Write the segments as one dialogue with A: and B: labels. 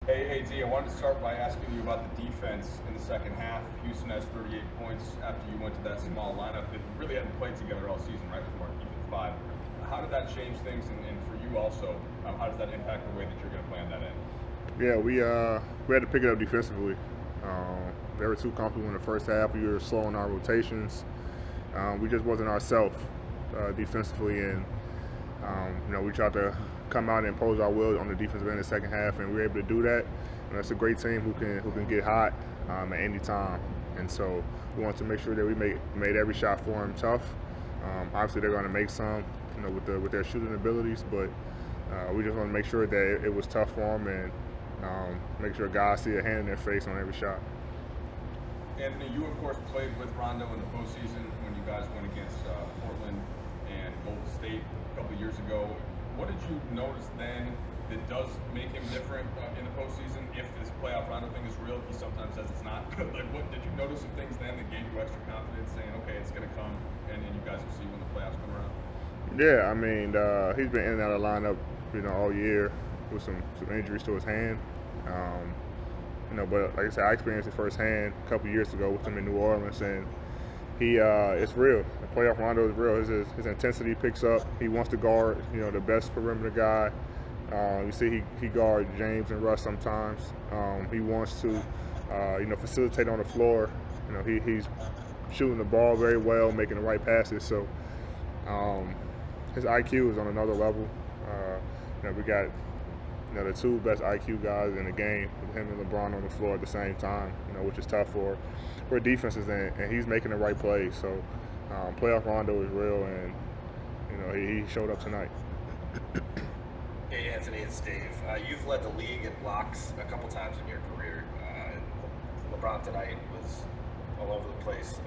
A: Hey, D, I wanted to start by asking you about the defense in the second half. Houston has 38 points after you went to that small lineup. They really hadn't played together all season, right, with Marquise at 5. How did that change things, and for you also, how does that impact the way that you're going to plan that in?
B: Yeah, we had to pick it up defensively. They were too comfortable in the first half. We were slowing our rotations. We just wasn't ourselves defensively, and we tried to come out and impose our will on the defensive end in the second half, and we were able to do that. And that's a great team who can get hot at any time. And so we wanted to make sure that we made every shot for them tough. Obviously, they're going to make some, with their shooting abilities, but we just want to make sure that it was tough for them and make sure guys see a hand in their face on every shot.
A: Anthony, you of course played with Rondo in the postseason when you guys went against Portland and Golden State a couple of years ago. What did you notice then that does make him different in the postseason? If this playoff Rondo thing is real, he sometimes says it's not. Like, what did you notice some things then that gave you extra confidence, saying, okay, it's going to come, and you guys will see when the playoffs come around?
B: Yeah, I mean, he's been in and out of the lineup, all year with some injuries to his hand. But like I said, I experienced it firsthand a couple years ago with him in New Orleans, and it's real. The playoff Rondo is real. His intensity picks up. He wants to guard, the best perimeter guy. You see, he guards James and Russ sometimes. He wants to, facilitate on the floor. He's shooting the ball very well, making the right passes. So his IQ is on another level. We got the two best IQ guys in the game, with him and LeBron on the floor at the same time, which is tough for defenses, and he's making the right plays. So playoff Rondo is real, and he showed up tonight.
C: Hey Anthony, it's Dave. You've led the league in blocks a couple times in your career. LeBron tonight was all over the place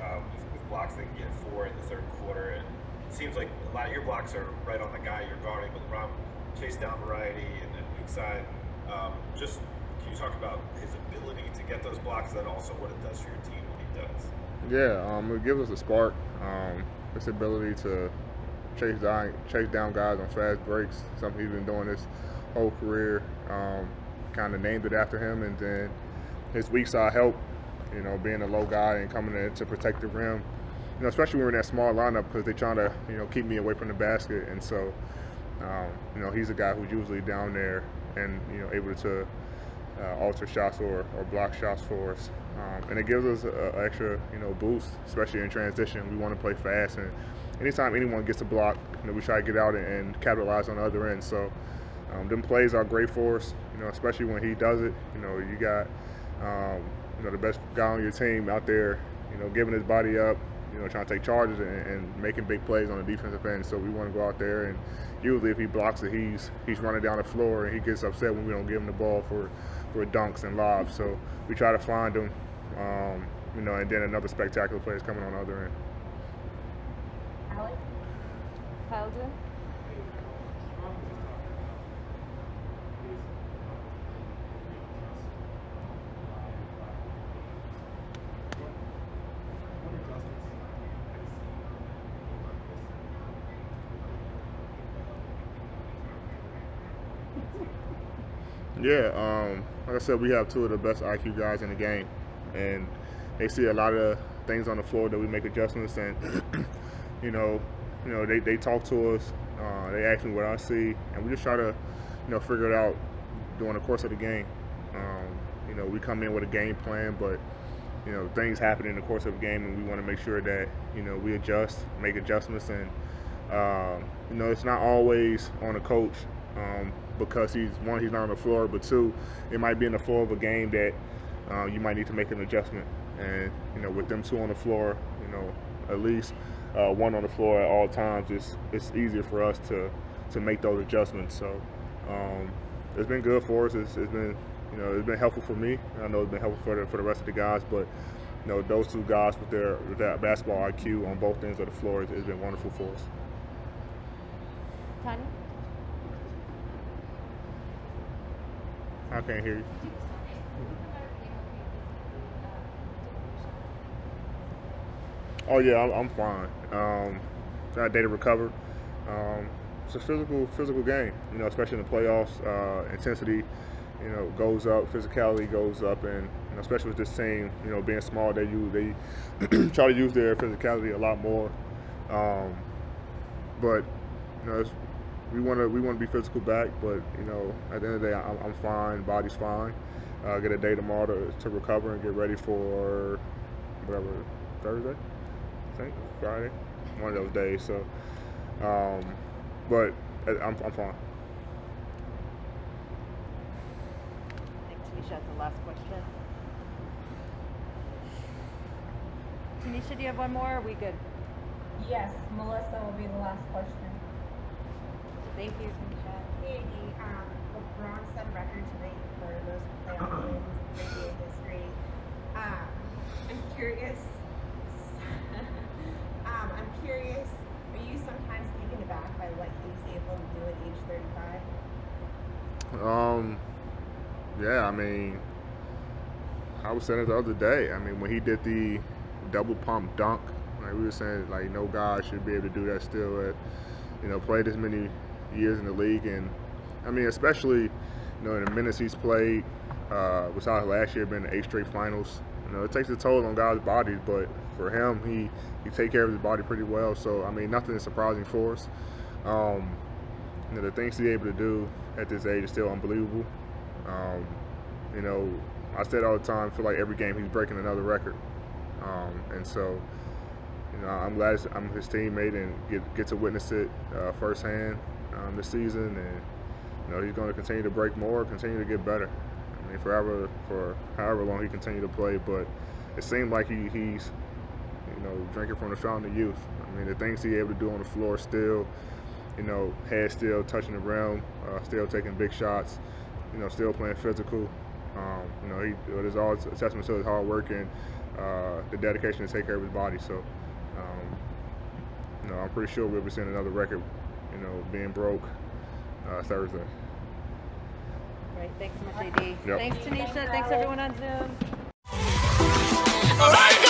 C: with blocks that can get 4 in the third quarter. And it seems like a lot of your blocks are right on the guy you're guarding, but LeBron chased down variety and then weak side. Just can you talk about his ability to get those blocks, and also what it does for your team when he does?
B: Yeah, it gives us a spark. His ability to chase down guys on fast breaks, something he's been doing his whole career. Kind of named it after him, and then his weak side help, being a low guy and coming in to protect the rim. Especially when we're in that small lineup, because they're trying to, keep me away from the basket, and so, he's a guy who's usually down there and, able to alter shots or block shots for us. And it gives us an extra, boost, especially in transition. We want to play fast, and anytime anyone gets a block, we try to get out and capitalize on the other end. So them plays are great for us, especially when he does it. You got, the best guy on your team out there, giving his body up, trying to take charges and making big plays on the defensive end. So we want to go out there, and usually if he blocks it, he's running down the floor, and he gets upset when we don't give him the ball for dunks and lobs. So we try to find him, and then another spectacular play is coming on the other end.
D: Alex? Helden?
B: Yeah, like I said, we have two of the best IQ guys in the game, and they see a lot of things on the floor that we make adjustments, and they talk to us, they ask me what I see, and we just try to figure it out during the course of the game. We come in with a game plan, but things happen in the course of the game, and we want to make sure that we make adjustments, and it's not always on the coach. Because he's not on the floor, but two, it might be in the floor of a game that you might need to make an adjustment. And with them two on the floor, at least one on the floor at all times, it's easier for us to make those adjustments. So it's been good for us. It's been helpful for me. I know it's been helpful for the rest of the guys, but those two guys with their basketball IQ on both ends of the floor has been wonderful for us.
D: Tanya?
B: I can't hear you. Oh yeah, I'm fine. Got a day to recover. It's a physical game, especially in the playoffs. Intensity goes up, physicality goes up, and especially with this team, being small, they try to use their physicality a lot more. But we want to be physical back, but at the end of the day, I'm fine, body's fine. Get a day tomorrow to recover and get ready for whatever, Thursday, I think, Friday, one of those days. So, but I'm fine.
E: Tanisha, that's the last question. Tanisha, do you have one more? Or are we good?
D: Yes, Melissa will be the last question.
E: Thank you, Tanisha.
F: Hey, LeBron set a record tonight for most playoff wins in NBA history. I'm curious. Are you sometimes taken aback by what he's able to do at age 35?
B: Yeah, I mean, I was saying it the other day. I mean, when he did the double pump dunk, like we were saying, like no guy should be able to do that still at, played as many years in the league, and I mean, especially, in the minutes he's played, besides last year being in 8 straight finals, it takes a toll on guys' bodies, but for him, he take care of his body pretty well. So I mean, nothing is surprising for us. The things he's able to do at this age is still unbelievable. I said all the time, I feel like every game he's breaking another record, and so I'm glad I'm his teammate and get to witness it firsthand this season, and he's going to continue to break more, continue to get better. I mean, for however long he continue to play, but it seemed like he's drinking from the fountain of youth. I mean, the things he's able to do on the floor still, head still touching the rim, still taking big shots, still playing physical. It is all a testament to his hard work and the dedication to take care of his body. So, I'm pretty sure we'll be seeing another record, being broke Thursday.
E: Great. Thanks so much, AD.
B: Yep.
E: Thanks, Tanisha. Thanks, everyone on Zoom.
G: All right.